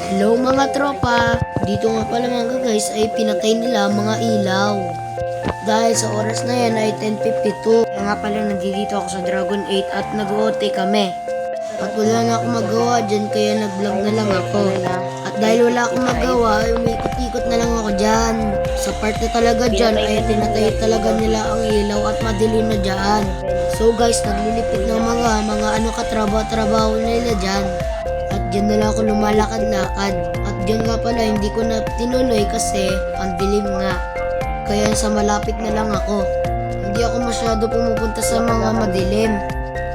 Hello mga tropa! Dito nga pala mga guys ay pinatay nila mga ilaw. Dahil sa oras na yan ay 10:52. Kaya nga pala nandito ako sa Dragon 8 at nag-OT kami. At wala na akong magawa dyan kaya nag-vlog na lang ako. At dahil wala akong magawa ay umikot-ikot na lang ako dyan. Sa part na talaga dyan ay pinatay talaga nila ang ilaw at madilim na dyan. So guys, naglilipit ng mga katrabaho nila dyan. At dyan na lang ako lumalakad-lakad. At dyan nga pala hindi ko na tinuloy kasi ang dilim nga. Kaya sa malapit na lang ako. Hindi ako masyado pumupunta sa mga madilim.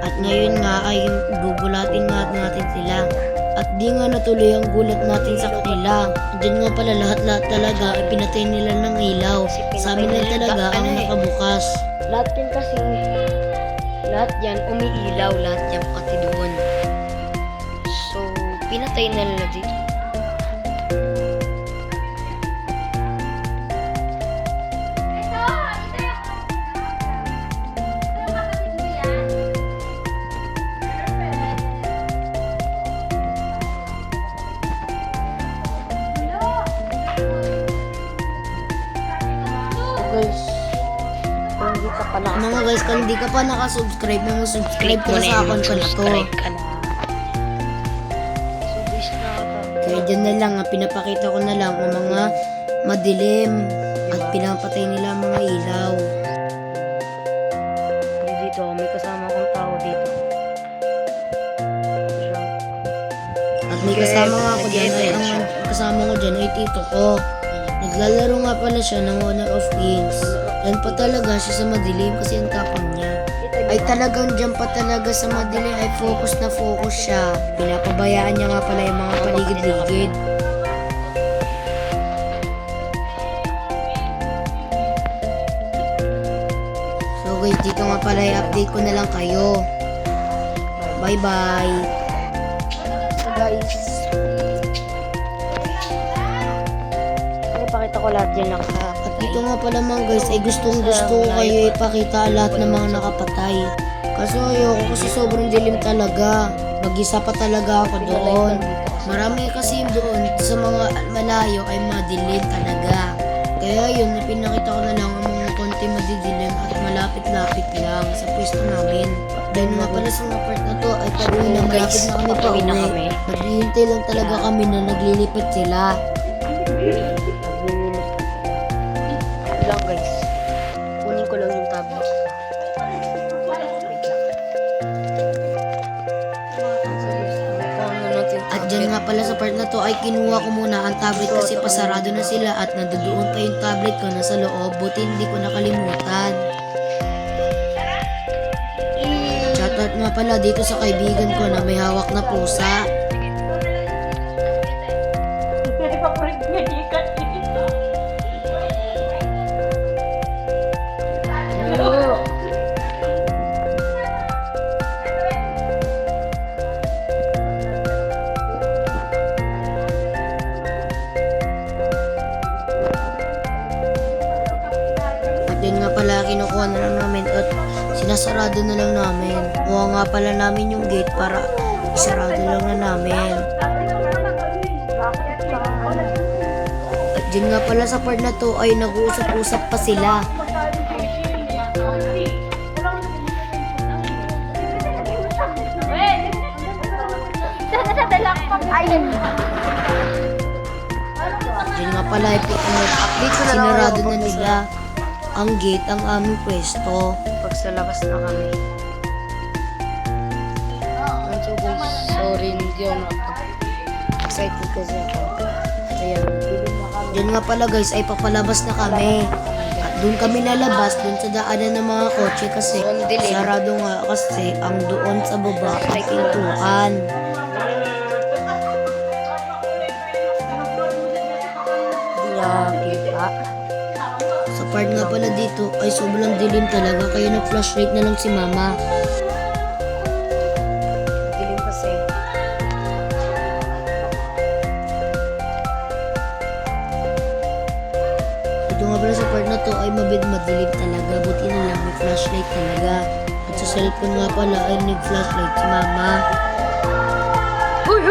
At ngayon nga ay bubulatin nga natin sila. At di nga natuloy ang gulat natin sa kanila. Diyan nga pala lahat-lahat talaga ay pinatay nila ng ilaw. Sa amin lang talaga ang nakabukas. Lahat yan kasi, lahat yan umiilaw, lahat yan pati doon. So, pinatay na nila dito. Guys, Kung hindi ka pala mga guys, kung hindi ka pa nakasubscribe, subscribe ka na sa account ko na to. subscribe ka na. So, guys na ata. Kaya dyan na lang, pinapakita ko na lang ang mga madilim at pinapatay nila ang mga ilaw. Dito, may kasama akong tao dito. At may kasama nga ako dyan, ay ang kasama ko dyan ay tito ko. Naglalaro nga pala siya ng Honor of Kings. Yan pa talaga siya sa madilim kasi ang tapang niya. Ay talagang dyan pa talaga sa madilim ay focus na focus siya. Pinapabayaan niya nga pala yung mga paligid-ligid. So guys, dito nga pala i-update ko na lang kayo. Bye bye. So, guys. Pakita ko lahat yan lang sa At dito nga pala mga guys ay gustong gusto ko kayo ipakita lahat ng mga nakapatay. Kaso ayoko kasi sobrang dilim talaga. Mag-isa pa talaga ako doon. Marami kasi doon sa mga malayo ay madilim talaga. Kaya yun, pinakita ko na lang ang mga konti madidilim at malapit-lapit lang sa pwesto namin. Dahil nga pala sa mga part na to ay pag-uwi na malapit na kami pa uwi. Naghihintay lang talaga kami na naglilipad sila. lang guys. Kunin ko lang yung tablet. At dyan nga pala sa part na to ay kinuha ko muna ang tablet kasi pasarado na sila at nandoon pa yung tablet ko nasa loob. Buti hindi ko nakalimutan. Shoutout nga pala dito sa kaibigan ko na may hawak na pusa. Yan nga pala kinukuha na lang namin at sinasarado na lang namin. Kuha nga pala namin yung gate para isarado lang na namin. At dyan nga pala sa part na to ay nag-uusap-usap pa sila. Dyan nga pala ay sinarado na nila ang gate ang aming pwesto. Pag sa labas na kami. So guys, sorry hindi ako excited kasi ako. Ayan, bilhin na kami. Diyan nga pala guys ay papalabas na kami. At doon kami lalabas doon sa daanan ng mga kotse kasi sarado nga kasi ang doon sa baba ay pintuan. Kita. Sa part nga pala dito ay sobrang dilim talaga kaya nag-flashlight na lang si mama. Dilim kasi. Dito nga pala sa part na to ay madilim talaga. Buti na lang may flashlight talaga. At sa cellphone nga pala ay nag-flashlight si mama. Uy!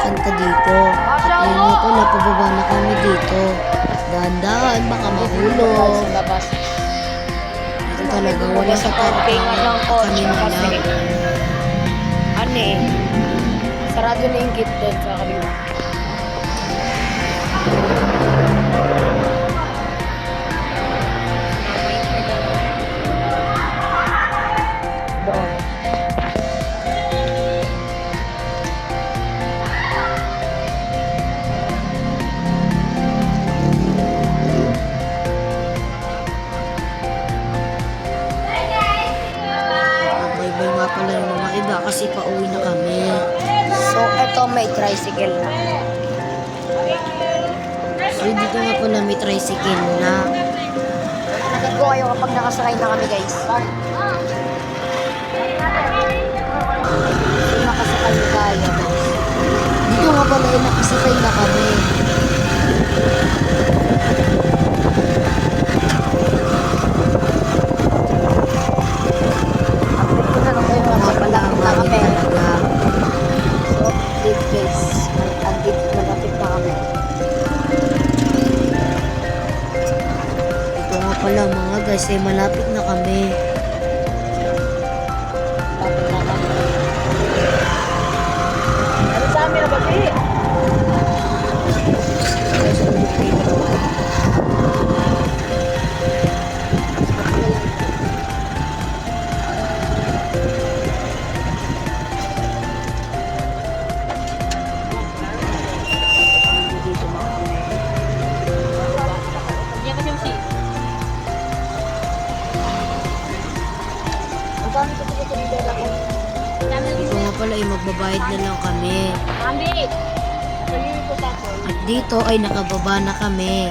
kanta dito. At ayun nga pala, pababa na kami dito. Dahan-dahan, baka mahulog. Sa labas. Ito talaga, wala sa Parking at ng kami kotse na kasi lang. ano eh, sarado na yung gate doon sa kabila. Doon. Bye-bye nga pala yung mga iba kasi pauwi na kami. So, eto may tricycle na. So, dito nga pala may tricycle na. Nakit ko kayo kapag nakasakay na kami, guys. Kung nakasakay na tayo, guys. Dito nga pala ay nakasakay na kami. Update ko na lang kayo Nga kapag pala ang malapit na hangin kami. talaga. So, update, guys. Update, malapit na kami. Ito nga pala mga guys ay malapit na kami. Malapit na kami. Ano sa amin na ba, dito na kami. Ang dami ko dito dito ako. Ito nga pala ay magbabayad na lang kami. Ambi! Sabihin ko tapo. At dito ay nakababa na kami.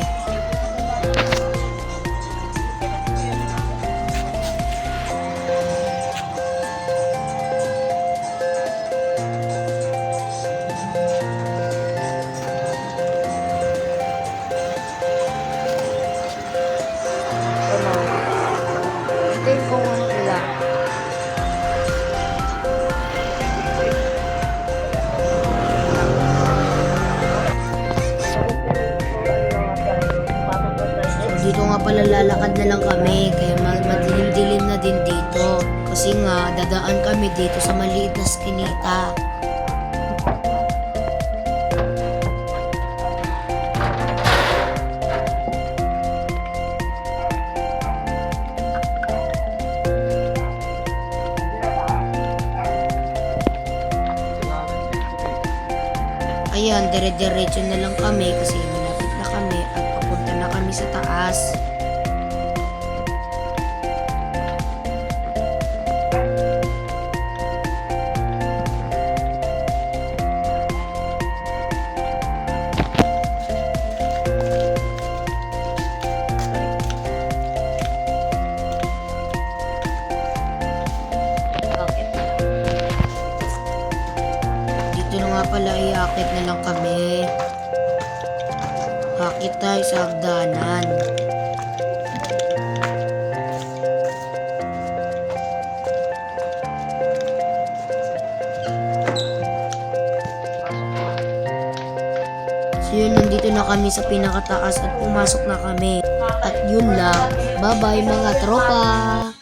Ano? Ito yung kung ano nila. So, dito nga pala lalakad na lang kami. Kaya madilim-dilim na din dito. Kasi nga dadaan kami dito sa maliit na skinita. Ayan, dire-diretso na lang kami kasi malapit na kami at papunta na kami sa taas. Bakit? Dito na nga pala iakit na lang kami. Akit tayo sa hagdanan. So yun, nandito na kami sa pinakataas at pumasok na kami. At yun lang. Bye-bye mga tropa!